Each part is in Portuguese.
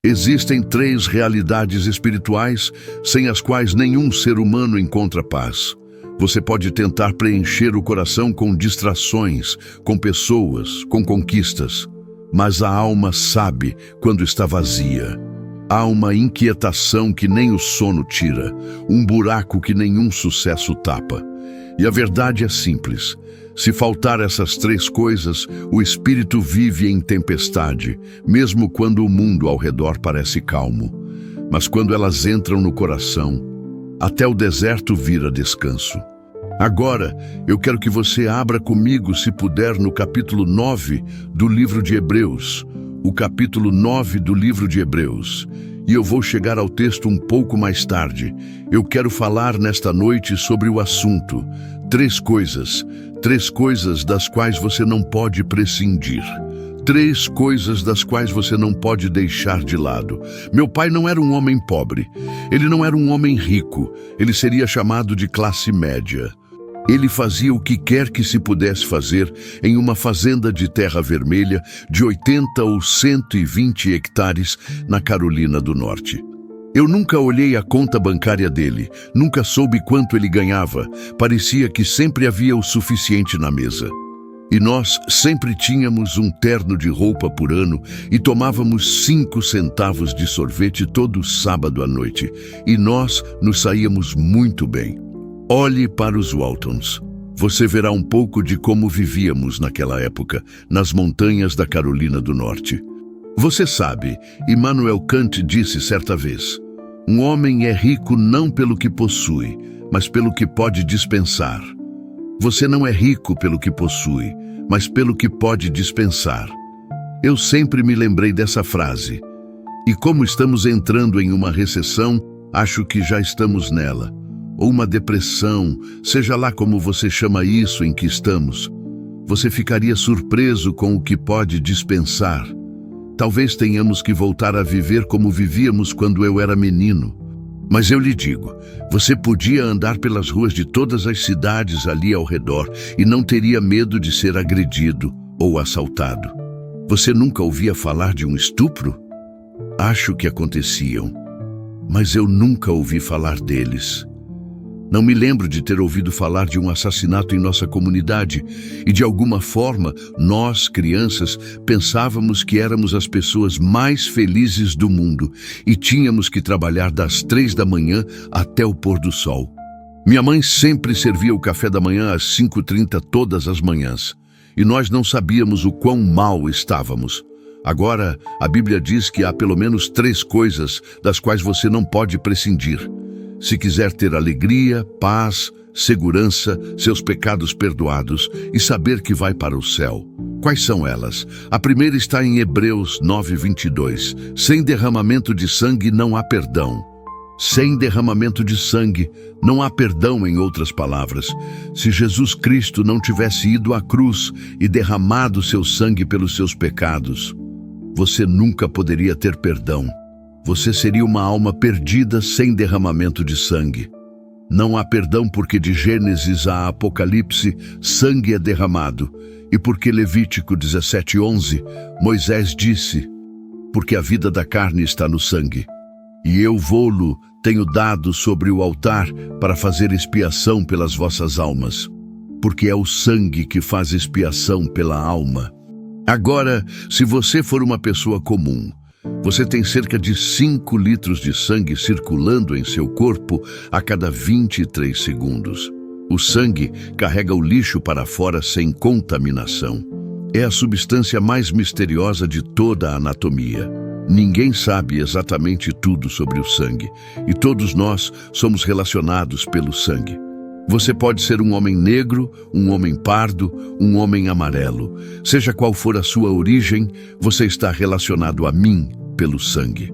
Existem três realidades espirituais sem as quais nenhum ser humano encontra paz. Você pode tentar preencher o coração com distrações, com pessoas, com conquistas, mas a alma sabe quando está vazia. Há uma inquietação que nem o sono tira, um buraco que nenhum sucesso tapa. E a verdade é simples. Se faltar essas três coisas, o espírito vive em tempestade, mesmo quando o mundo ao redor parece calmo. Mas quando elas entram no coração, até o deserto vira descanso. Agora, eu quero que você abra comigo, se puder, no capítulo 9 do livro de Hebreus. O capítulo 9 do livro de Hebreus. E eu vou chegar ao texto um pouco mais tarde. Eu quero falar nesta noite sobre o assunto. Três coisas das quais você não pode prescindir. Três coisas das quais você não pode deixar de lado. Meu pai não era um homem pobre. Ele não era um homem rico. Ele seria chamado de classe média. Ele fazia o que quer que se pudesse fazer em uma fazenda de terra vermelha de 80 ou 120 hectares na Carolina do Norte. Eu nunca olhei a conta bancária dele, nunca soube quanto ele ganhava. Parecia que sempre havia o suficiente na mesa. E nós sempre tínhamos um terno de roupa por ano e tomávamos 5 centavos de sorvete todo sábado à noite. E nós nos saíamos muito bem. Olhe para os Waltons. Você verá um pouco de como vivíamos naquela época, nas montanhas da Carolina do Norte. Você sabe, Immanuel Kant disse certa vez, um homem é rico não pelo que possui, mas pelo que pode dispensar. Você não é rico pelo que possui, mas pelo que pode dispensar. Eu sempre me lembrei dessa frase. E como estamos entrando em uma recessão, acho que já estamos nela. Ou uma depressão, seja lá como você chama isso em que estamos, você ficaria surpreso com o que pode dispensar. Talvez tenhamos que voltar a viver como vivíamos quando eu era menino. Mas eu lhe digo, você podia andar pelas ruas de todas as cidades ali ao redor e não teria medo de ser agredido ou assaltado. Você nunca ouvia falar de um estupro? Acho que aconteciam, mas eu nunca ouvi falar deles. Não me lembro de ter ouvido falar de um assassinato em nossa comunidade e, de alguma forma, nós, crianças, pensávamos que éramos as pessoas mais felizes do mundo e tínhamos que trabalhar das 3 da manhã até o pôr do sol. Minha mãe sempre servia o café da manhã às 5h30 todas as manhãs e nós não sabíamos o quão mal estávamos. Agora, a Bíblia diz que há pelo menos 3 coisas das quais você não pode prescindir. Se quiser ter alegria, paz, segurança, seus pecados perdoados e saber que vai para o céu. Quais são elas? A primeira está em Hebreus 9:22. Sem derramamento de sangue não há perdão. Sem derramamento de sangue não há perdão, em outras palavras. Se Jesus Cristo não tivesse ido à cruz e derramado seu sangue pelos seus pecados, você nunca poderia ter perdão. Você seria uma alma perdida sem derramamento de sangue. Não há perdão porque de Gênesis a Apocalipse, sangue é derramado. E porque Levítico 17:11, Moisés disse, porque a vida da carne está no sangue. E eu vô-lo tenho dado sobre o altar para fazer expiação pelas vossas almas. Porque é o sangue que faz expiação pela alma. Agora, se você for uma pessoa comum, você tem cerca de 5 litros de sangue circulando em seu corpo a cada 23 segundos. O sangue carrega o lixo para fora sem contaminação. É a substância mais misteriosa de toda a anatomia. Ninguém sabe exatamente tudo sobre o sangue, e todos nós somos relacionados pelo sangue. Você pode ser um homem negro, um homem pardo, um homem amarelo. Seja qual for a sua origem, você está relacionado a mim pelo sangue.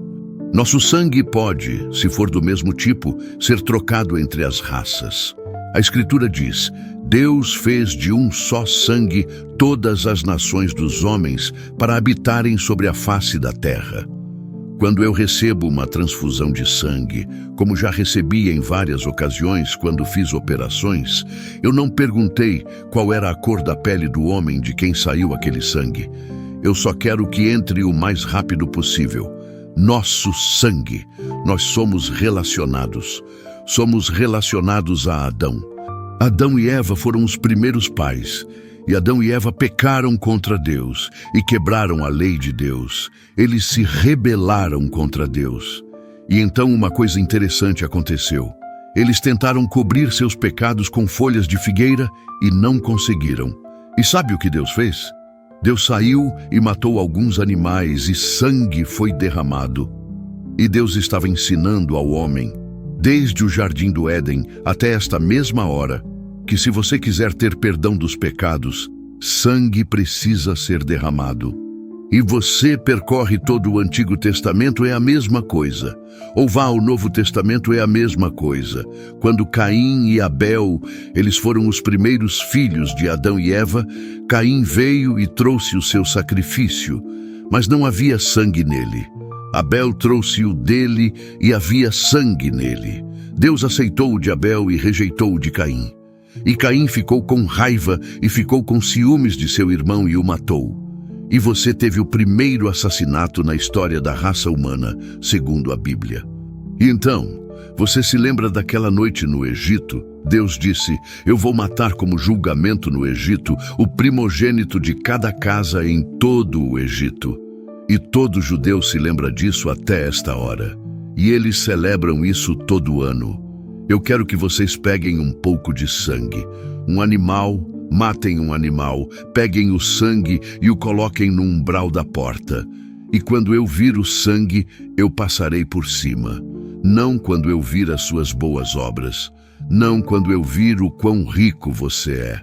Nosso sangue pode, se for do mesmo tipo, ser trocado entre as raças. A Escritura diz, Deus fez de um só sangue todas as nações dos homens para habitarem sobre a face da terra. Quando eu recebo uma transfusão de sangue, como já recebi em várias ocasiões quando fiz operações, eu não perguntei qual era a cor da pele do homem de quem saiu aquele sangue. Eu só quero que entre o mais rápido possível. nosso sangue. Nós somos relacionados. Somos relacionados a Adão. Adão e Eva foram os primeiros pais. E Adão e Eva pecaram contra Deus e quebraram a lei de Deus. Eles se rebelaram contra Deus. E então uma coisa interessante aconteceu. Eles tentaram cobrir seus pecados com folhas de figueira e não conseguiram. E sabe o que Deus fez? Deus saiu e matou alguns animais e sangue foi derramado. E Deus estava ensinando ao homem, desde o jardim do Éden até esta mesma hora, que se você quiser ter perdão dos pecados, sangue precisa ser derramado. E você percorre todo o Antigo Testamento, é a mesma coisa. Ou vá ao Novo Testamento, é a mesma coisa. Quando Caim e Abel, eles foram os primeiros filhos de Adão e Eva, Caim veio e trouxe o seu sacrifício, mas não havia sangue nele. Abel trouxe o dele e havia sangue nele. Deus aceitou o de Abel e rejeitou o de Caim. E Caim ficou com raiva e ficou com ciúmes de seu irmão e o matou. E você teve o primeiro assassinato na história da raça humana, segundo a Bíblia. E então, você se lembra daquela noite no Egito? Deus disse, eu vou matar como julgamento no Egito o primogênito de cada casa em todo o Egito. E todo judeu se lembra disso até esta hora. E eles celebram isso todo ano. Eu quero que vocês peguem um pouco de sangue, um animal, matem um animal, peguem o sangue e o coloquem no umbral da porta. E quando eu vir o sangue, eu passarei por cima. Não quando eu vir as suas boas obras. Não quando eu vir o quão rico você é.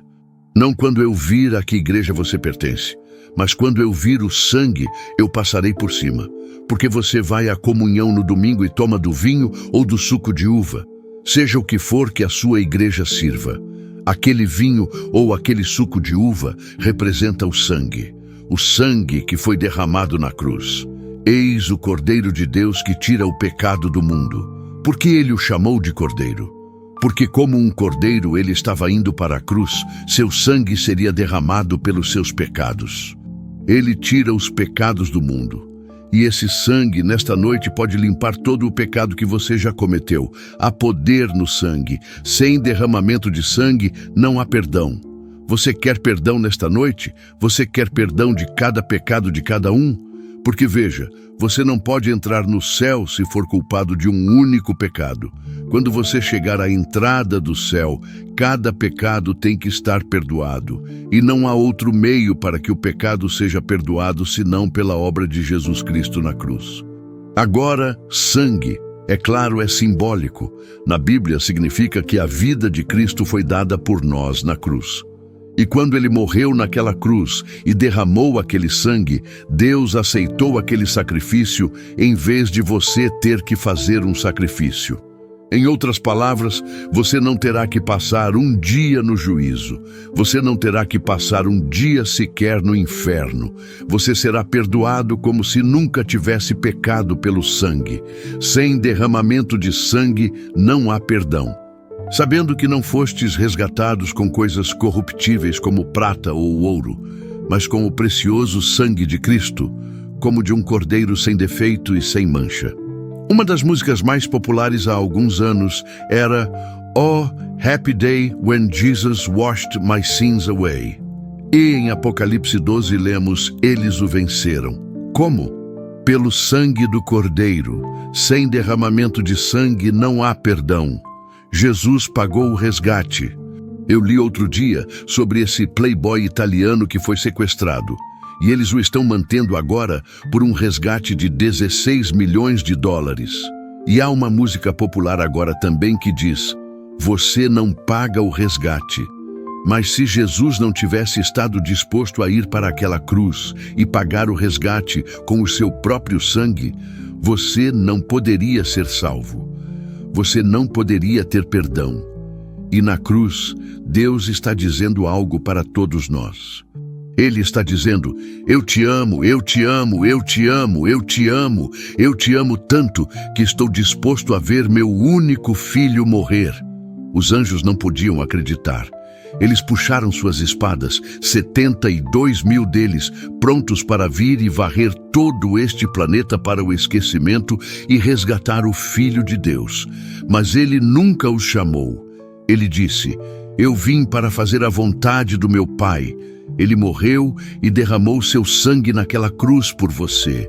Não quando eu vir a que igreja você pertence. Mas quando eu vir o sangue, eu passarei por cima. Porque você vai à comunhão no domingo e toma do vinho ou do suco de uva. Seja o que for que a sua igreja sirva. Aquele vinho ou aquele suco de uva representa o sangue que foi derramado na cruz. Eis o Cordeiro de Deus que tira o pecado do mundo. Por que ele o chamou de Cordeiro? Porque como um cordeiro ele estava indo para a cruz, seu sangue seria derramado pelos seus pecados. Ele tira os pecados do mundo. E esse sangue, nesta noite, pode limpar todo o pecado que você já cometeu. Há poder no sangue. Sem derramamento de sangue, não há perdão. Você quer perdão nesta noite? Você quer perdão de cada pecado de cada um? Porque veja, você não pode entrar no céu se for culpado de um único pecado. Quando você chegar à entrada do céu, cada pecado tem que estar perdoado. E não há outro meio para que o pecado seja perdoado senão pela obra de Jesus Cristo na cruz. Agora, sangue, é claro, é simbólico. Na Bíblia significa que a vida de Cristo foi dada por nós na cruz. E quando ele morreu naquela cruz e derramou aquele sangue, Deus aceitou aquele sacrifício em vez de você ter que fazer um sacrifício. Em outras palavras, você não terá que passar um dia no juízo. Você não terá que passar um dia sequer no inferno. Você será perdoado como se nunca tivesse pecado pelo sangue. Sem derramamento de sangue, não há perdão. Sabendo que não fostes resgatados com coisas corruptíveis como prata ou ouro, mas com o precioso sangue de Cristo, como de um cordeiro sem defeito e sem mancha. Uma das músicas mais populares há alguns anos era Oh, Happy Day When Jesus Washed My Sins Away. E em Apocalipse 12 lemos, eles o venceram. Como? Pelo sangue do cordeiro. Sem derramamento de sangue não há perdão. Jesus pagou o resgate. Eu li outro dia sobre esse playboy italiano que foi sequestrado. E eles o estão mantendo agora por um resgate de 16 milhões de dólares. E há uma música popular agora também que diz, você não paga o resgate. Mas se Jesus não tivesse estado disposto a ir para aquela cruz e pagar o resgate com o seu próprio sangue, você não poderia ser salvo. Você não poderia ter perdão. E na cruz, Deus está dizendo algo para todos nós. Ele está dizendo, eu te amo, eu te amo, eu te amo, eu te amo, eu te amo tanto que estou disposto a ver meu único filho morrer. Os anjos não podiam acreditar. Eles puxaram suas espadas, 72.000 deles, prontos para vir e varrer todo este planeta para o esquecimento e resgatar o Filho de Deus. Mas ele nunca os chamou. Ele disse: eu vim para fazer a vontade do meu Pai. Ele morreu e derramou seu sangue naquela cruz por você.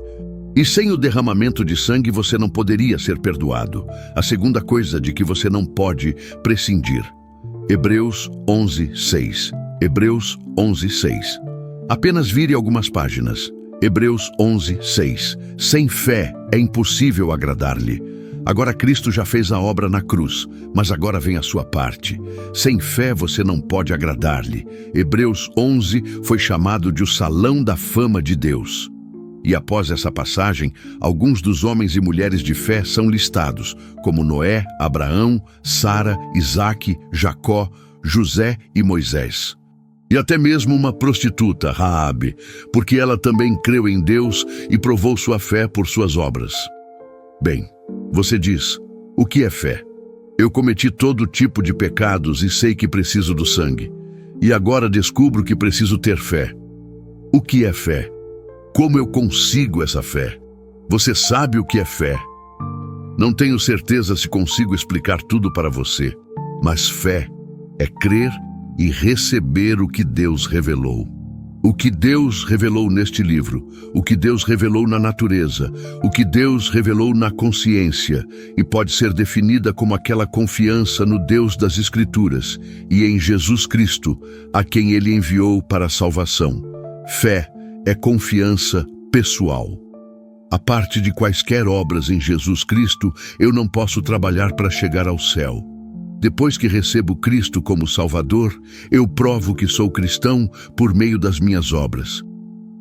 E sem o derramamento de sangue você não poderia ser perdoado. A segunda coisa de que você não pode prescindir. Hebreus 11:6. Hebreus 11:6. Apenas vire algumas páginas. Hebreus 11:6. Sem fé é impossível agradar-lhe. Agora Cristo já fez a obra na cruz, mas agora vem a sua parte. Sem fé você não pode agradar-lhe. Hebreus 11 foi chamado de o salão da fama de Deus. E após essa passagem, alguns dos homens e mulheres de fé são listados, como Noé, Abraão, Sara, Isaque, Jacó, José e Moisés. E até mesmo uma prostituta, Raabe, porque ela também creu em Deus e provou sua fé por suas obras. Bem, você diz: o que é fé? Eu cometi todo tipo de pecados e sei que preciso do sangue. E agora descubro que preciso ter fé. O que é fé? Como eu consigo essa fé? Você sabe o que é fé? Não tenho certeza se consigo explicar tudo para você, mas fé é crer e receber o que Deus revelou. O que Deus revelou neste livro, o que Deus revelou na natureza, o que Deus revelou na consciência, e pode ser definida como aquela confiança no Deus das Escrituras e em Jesus Cristo, a quem Ele enviou para a salvação. Fé é confiança pessoal. A parte de quaisquer obras em Jesus Cristo, eu não posso trabalhar para chegar ao céu. Depois que recebo Cristo como Salvador, eu provo que sou cristão por meio das minhas obras.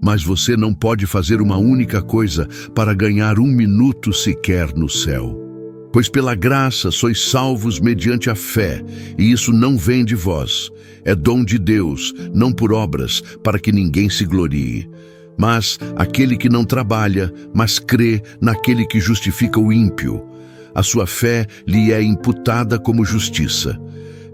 Mas você não pode fazer uma única coisa para ganhar 1 minuto sequer no céu. Pois pela graça sois salvos mediante a fé, e isso não vem de vós. É dom de Deus, não por obras, para que ninguém se glorie. Mas aquele que não trabalha, mas crê naquele que justifica o ímpio, a sua fé lhe é imputada como justiça.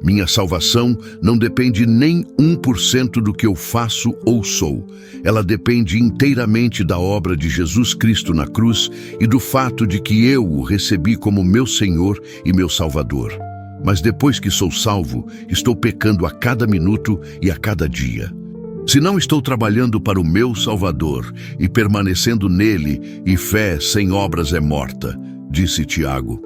Minha salvação não depende nem 1% do que eu faço ou sou. Ela depende inteiramente da obra de Jesus Cristo na cruz e do fato de que eu o recebi como meu Senhor e meu Salvador. Mas depois que sou salvo, estou pecando a cada minuto e a cada dia. Se não estou trabalhando para o meu Salvador e permanecendo nele, e fé sem obras é morta, disse Tiago.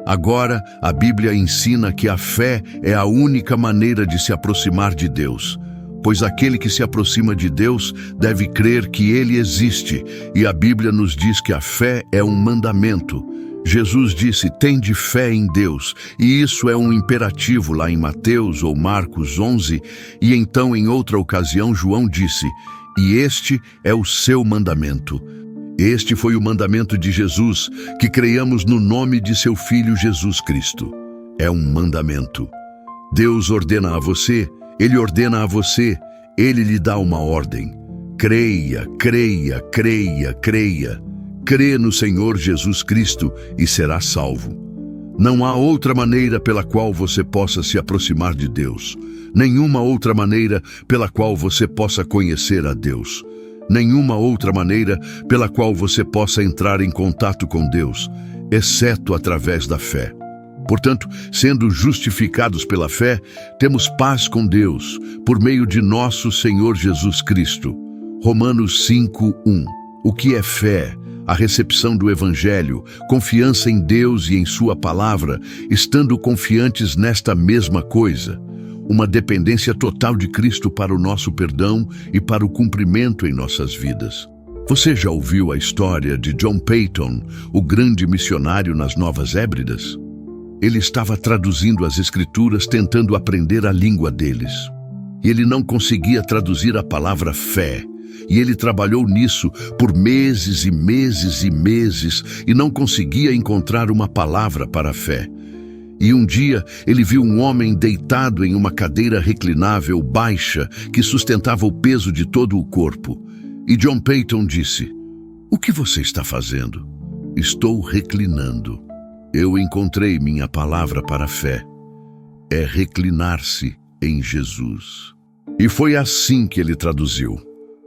Agora, a Bíblia ensina que a fé é a única maneira de se aproximar de Deus, pois aquele que se aproxima de Deus deve crer que Ele existe, e a Bíblia nos diz que a fé é um mandamento. Jesus disse: tende fé em Deus, e isso é um imperativo lá em Mateus ou Marcos 11, e então em outra ocasião João disse: e este é o seu mandamento. Este foi o mandamento de Jesus, que creiamos no nome de seu Filho Jesus Cristo. É um mandamento. Deus ordena a você, Ele ordena a você, Ele lhe dá uma ordem. Creia, creia, creia, creia. Crê no Senhor Jesus Cristo e será salvo. Não há outra maneira pela qual você possa se aproximar de Deus. Nenhuma outra maneira pela qual você possa conhecer a Deus. Nenhuma outra maneira pela qual você possa entrar em contato com Deus, exceto através da fé. Portanto, sendo justificados pela fé, temos paz com Deus, por meio de nosso Senhor Jesus Cristo. Romanos 5:1. O que é fé? A recepção do Evangelho, confiança em Deus e em sua palavra, estando confiantes nesta mesma coisa. Uma dependência total de Cristo para o nosso perdão e para o cumprimento em nossas vidas. Você já ouviu a história de John Paton, o grande missionário nas Novas Hébridas? Ele estava traduzindo as Escrituras tentando aprender a língua deles. E ele não conseguia traduzir a palavra fé. E ele trabalhou nisso por meses e meses e meses e não conseguia encontrar uma palavra para a fé. E um dia ele viu um homem deitado em uma cadeira reclinável baixa que sustentava o peso de todo o corpo. E John Paton disse: "O que você está fazendo?" "Estou reclinando. Eu encontrei minha palavra para a fé. É reclinar-se em Jesus. E foi assim que ele traduziu: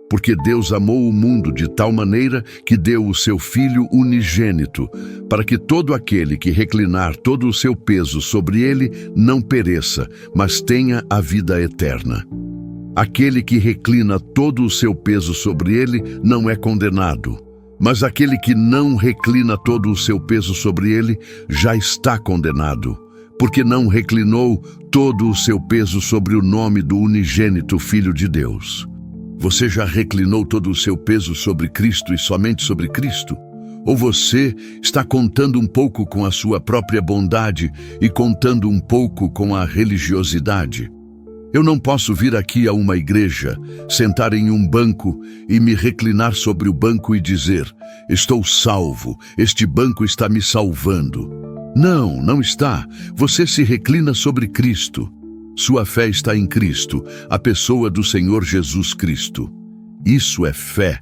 porque Deus amou o mundo de tal maneira que deu o seu Filho unigênito, para que todo aquele que reclinar todo o seu peso sobre ele não pereça, mas tenha a vida eterna. Aquele que reclina todo o seu peso sobre ele não é condenado, mas aquele que não reclina todo o seu peso sobre ele já está condenado, porque não reclinou todo o seu peso sobre o nome do unigênito Filho de Deus. Você já reclinou todo o seu peso sobre Cristo e somente sobre Cristo? Ou você está contando um pouco com a sua própria bondade e contando um pouco com a religiosidade? Eu não posso vir aqui a uma igreja, sentar em um banco e me reclinar sobre o banco e dizer: estou salvo, este banco está me salvando. Não, não está. Você se reclina sobre Cristo. Sua fé está em Cristo, a pessoa do Senhor Jesus Cristo. Isso é fé.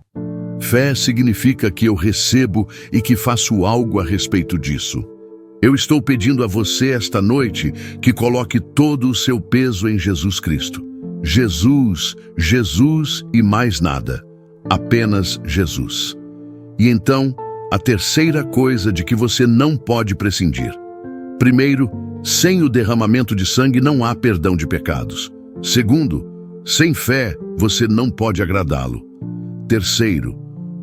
Fé significa que eu recebo e que faço algo a respeito disso. Eu estou pedindo a você esta noite que coloque todo o seu peso em Jesus Cristo. Jesus, Jesus e mais nada. Apenas Jesus. E então, a terceira coisa de que você não pode prescindir. Primeiro, sem o derramamento de sangue não há perdão de pecados. Segundo, sem fé você não pode agradá-lo. Terceiro,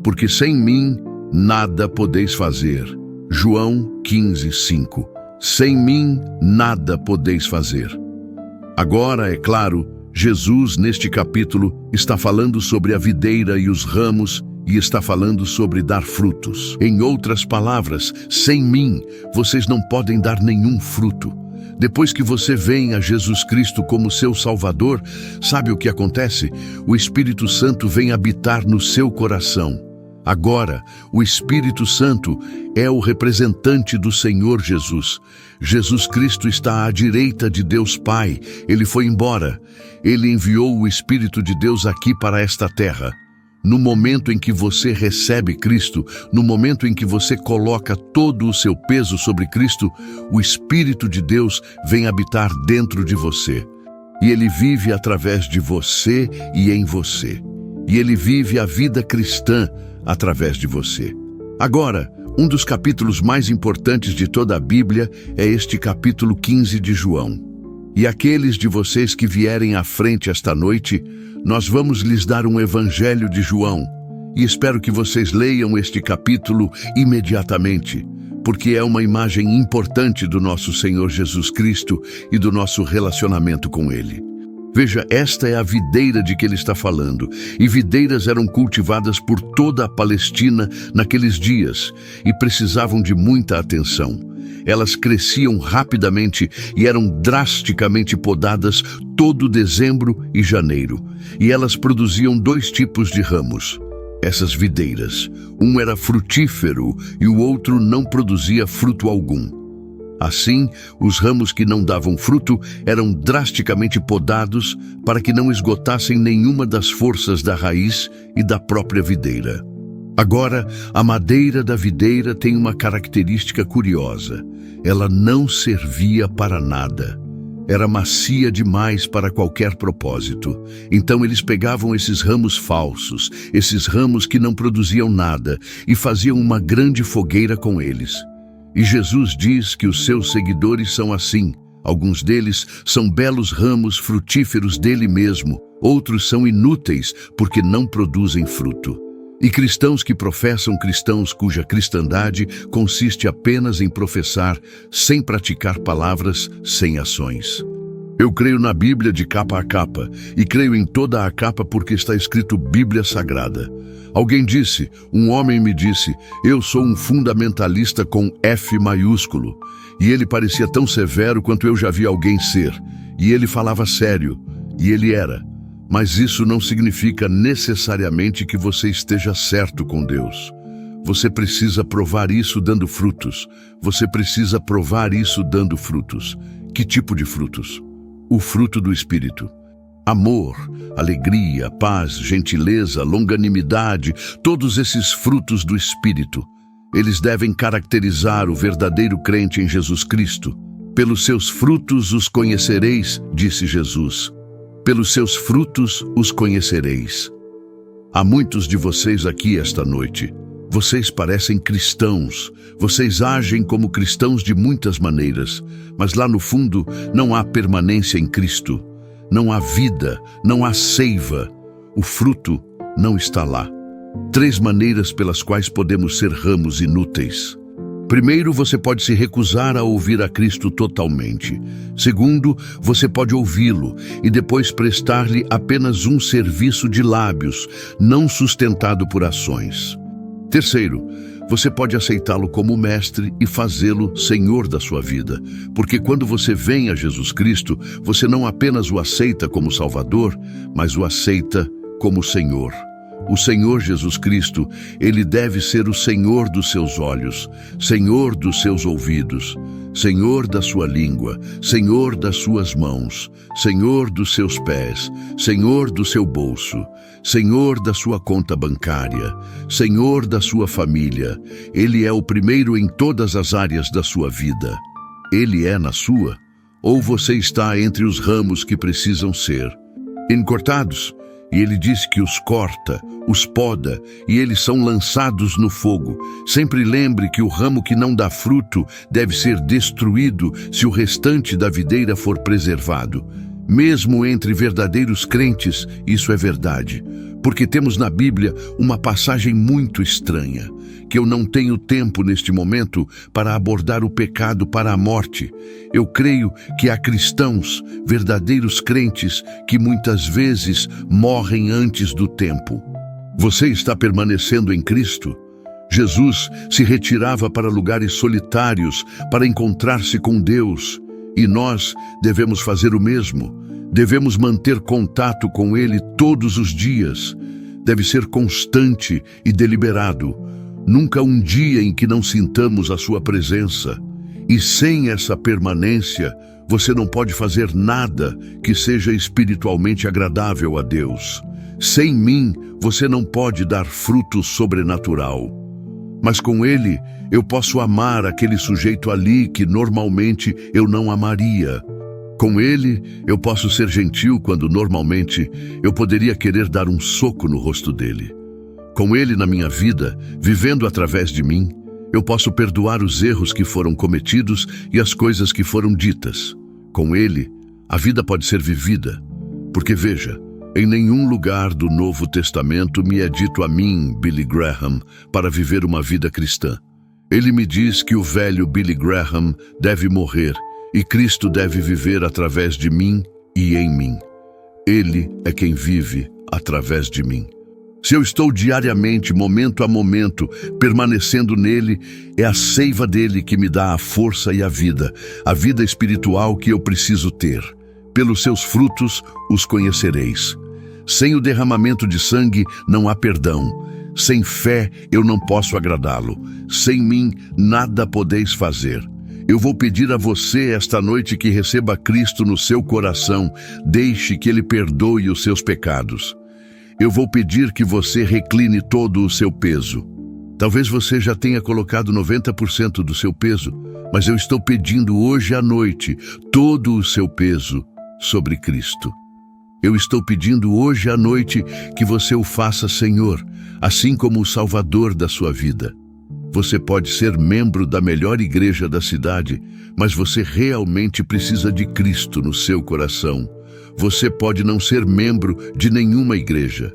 porque sem mim nada podeis fazer. João 15:5. Sem mim nada podeis fazer. Agora, é claro, Jesus neste capítulo está falando sobre a videira e os ramos e está falando sobre dar frutos. Em outras palavras, sem mim, vocês não podem dar nenhum fruto. Depois que você vem a Jesus Cristo como seu Salvador, sabe o que acontece? O Espírito Santo vem habitar no seu coração. Agora, o Espírito Santo é o representante do Senhor Jesus. Jesus Cristo está à direita de Deus Pai. Ele foi embora. Ele enviou o Espírito de Deus aqui para esta terra. No momento em que você recebe Cristo, no momento em que você coloca todo o seu peso sobre Cristo, o Espírito de Deus vem habitar dentro de você. E ele vive através de você e em você. E ele vive a vida cristã através de você. Agora, um dos capítulos mais importantes de toda a Bíblia é este capítulo 15 de João. E aqueles de vocês que vierem à frente esta noite, nós vamos lhes dar um evangelho de João. E espero que vocês leiam este capítulo imediatamente, porque é uma imagem importante do nosso Senhor Jesus Cristo e do nosso relacionamento com Ele. Veja, esta é a videira de que ele está falando. E videiras eram cultivadas por toda a Palestina naqueles dias e precisavam de muita atenção. Elas cresciam rapidamente e eram drasticamente podadas todo dezembro e janeiro. E elas produziam 2 tipos de ramos. Essas videiras, um era frutífero e o outro não produzia fruto algum. Assim, os ramos que não davam fruto eram drasticamente podados para que não esgotassem nenhuma das forças da raiz e da própria videira. Agora, a madeira da videira tem uma característica curiosa. Ela não servia para nada. Era macia demais para qualquer propósito. Então eles pegavam esses ramos falsos, esses ramos que não produziam nada, e faziam uma grande fogueira com eles. E Jesus diz que os seus seguidores são assim. Alguns deles são belos ramos frutíferos dele mesmo, outros são inúteis porque não produzem fruto. E cristãos que professam cristãos cuja cristandade consiste apenas em professar, sem praticar palavras, sem ações. Eu creio na Bíblia de capa a capa, e creio em toda a capa porque está escrito Bíblia Sagrada. Alguém disse, um homem me disse, eu sou um fundamentalista com F maiúsculo. E ele parecia tão severo quanto eu já vi alguém ser. E ele falava sério, e ele era. Mas isso não significa necessariamente que você esteja certo com Deus. Você precisa provar isso dando frutos. Você precisa provar isso dando frutos. Que tipo de frutos? O fruto do Espírito. Amor, alegria, paz, gentileza, longanimidade, todos esses frutos do Espírito. Eles devem caracterizar o verdadeiro crente em Jesus Cristo. Pelos seus frutos os conhecereis, disse Jesus. Pelos seus frutos os conhecereis. Há muitos de vocês aqui esta noite. Vocês parecem cristãos, vocês agem como cristãos de muitas maneiras, mas lá no fundo não há permanência em Cristo, não há vida, não há seiva, o fruto não está lá. 3 maneiras pelas quais podemos ser ramos inúteis. Primeiro, você pode se recusar a ouvir a Cristo totalmente. Segundo, você pode ouvi-lo e depois prestar-lhe apenas um serviço de lábios, não sustentado por ações. Terceiro, você pode aceitá-lo como mestre e fazê-lo Senhor da sua vida, porque quando você vem a Jesus Cristo, você não apenas o aceita como Salvador, mas o aceita como Senhor. O Senhor Jesus Cristo, Ele deve ser o Senhor dos seus olhos, Senhor dos seus ouvidos, Senhor da sua língua, Senhor das suas mãos, Senhor dos seus pés, Senhor do seu bolso, Senhor da sua conta bancária, Senhor da sua família. Ele é o primeiro em todas as áreas da sua vida. Ele é na sua? Ou você está entre os ramos que precisam ser encortados? E ele diz que os corta, os poda, e eles são lançados no fogo. Sempre lembre que o ramo que não dá fruto deve ser destruído se o restante da videira for preservado. Mesmo entre verdadeiros crentes, isso é verdade, porque temos na Bíblia uma passagem muito estranha, que eu não tenho tempo neste momento para abordar o pecado para a morte. Eu creio que há cristãos, verdadeiros crentes, que muitas vezes morrem antes do tempo. Você está permanecendo em Cristo? Jesus se retirava para lugares solitários para encontrar-se com Deus, e nós devemos fazer o mesmo. Devemos manter contato com Ele todos os dias. Deve ser constante e deliberado. Nunca um dia em que não sintamos a sua presença. E sem essa permanência, você não pode fazer nada que seja espiritualmente agradável a Deus. Sem mim, você não pode dar fruto sobrenatural. Mas com Ele, eu posso amar aquele sujeito ali que normalmente eu não amaria. Com Ele, eu posso ser gentil quando normalmente eu poderia querer dar um soco no rosto dele. Com Ele na minha vida, vivendo através de mim, eu posso perdoar os erros que foram cometidos e as coisas que foram ditas. Com Ele, a vida pode ser vivida. Porque veja, em nenhum lugar do Novo Testamento me é dito a mim, Billy Graham, para viver uma vida cristã. Ele me diz que o velho Billy Graham deve morrer e Cristo deve viver através de mim e em mim. Ele é quem vive através de mim. Se eu estou diariamente, momento a momento, permanecendo nele, é a seiva dele que me dá a força e a vida espiritual que eu preciso ter. Pelos seus frutos os conhecereis. Sem o derramamento de sangue não há perdão. Sem fé eu não posso agradá-lo. Sem mim nada podeis fazer. Eu vou pedir a você esta noite que receba Cristo no seu coração. Deixe que Ele perdoe os seus pecados. Eu vou pedir que você recline todo o seu peso. Talvez você já tenha colocado 90% do seu peso, mas eu estou pedindo hoje à noite todo o seu peso sobre Cristo. Eu estou pedindo hoje à noite que você o faça Senhor, assim como o Salvador da sua vida. Você pode ser membro da melhor igreja da cidade, mas você realmente precisa de Cristo no seu coração. Você pode não ser membro de nenhuma igreja.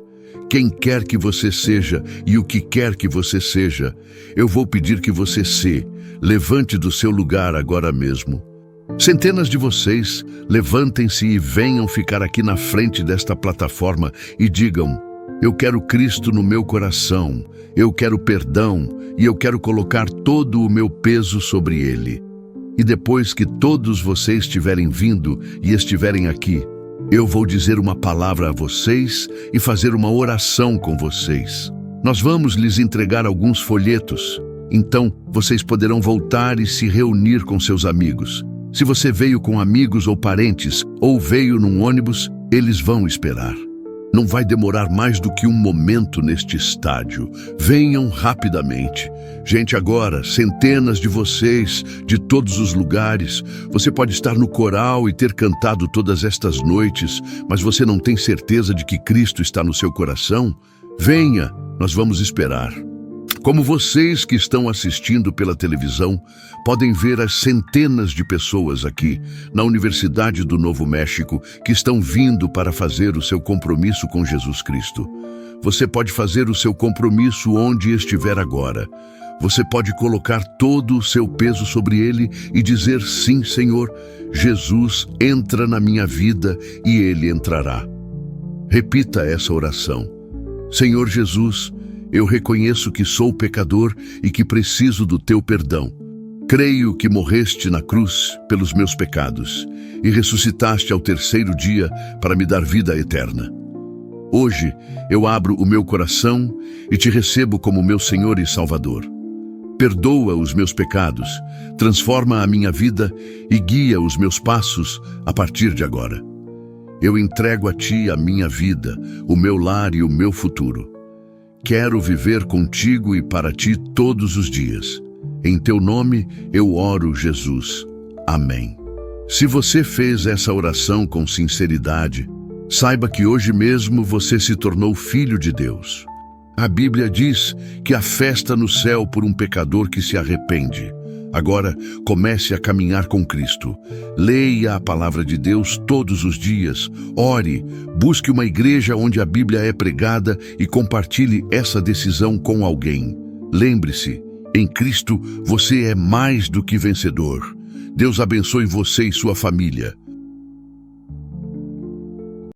Quem quer que você seja e o que quer que você seja, eu vou pedir que você se levante do seu lugar agora mesmo. Centenas de vocês, levantem-se e venham ficar aqui na frente desta plataforma e digam: eu quero Cristo no meu coração, eu quero perdão e eu quero colocar todo o meu peso sobre Ele. E depois que todos vocês tiverem vindo e estiverem aqui, eu vou dizer uma palavra a vocês e fazer uma oração com vocês. Nós vamos lhes entregar alguns folhetos. Então, vocês poderão voltar e se reunir com seus amigos. Se você veio com amigos ou parentes, ou veio num ônibus, eles vão esperar. Não vai demorar mais do que um momento neste estádio. Venham rapidamente. Gente, agora, centenas de vocês, de todos os lugares. Você pode estar no coral e ter cantado todas estas noites, mas você não tem certeza de que Cristo está no seu coração? Venha, nós vamos esperar. Como vocês que estão assistindo pela televisão, podem ver as centenas de pessoas aqui, na Universidade do Novo México, que estão vindo para fazer o seu compromisso com Jesus Cristo. Você pode fazer o seu compromisso onde estiver agora. Você pode colocar todo o seu peso sobre ele e dizer: sim, Senhor, Jesus entra na minha vida e ele entrará. Repita essa oração. Senhor Jesus, eu reconheço que sou pecador e que preciso do teu perdão. Creio que morreste na cruz pelos meus pecados e ressuscitaste ao terceiro dia para me dar vida eterna. Hoje eu abro o meu coração e te recebo como meu Senhor e Salvador. Perdoa os meus pecados, transforma a minha vida e guia os meus passos a partir de agora. Eu entrego a ti a minha vida, o meu lar e o meu futuro. Quero viver contigo e para ti todos os dias. Em teu nome eu oro, Jesus. Amém. Se você fez essa oração com sinceridade, saiba que hoje mesmo você se tornou filho de Deus. A Bíblia diz que há festa no céu por um pecador que se arrepende. Agora, comece a caminhar com Cristo. Leia a palavra de Deus todos os dias. Ore, busque uma igreja onde a Bíblia é pregada e compartilhe essa decisão com alguém. Lembre-se, em Cristo você é mais do que vencedor. Deus abençoe você e sua família.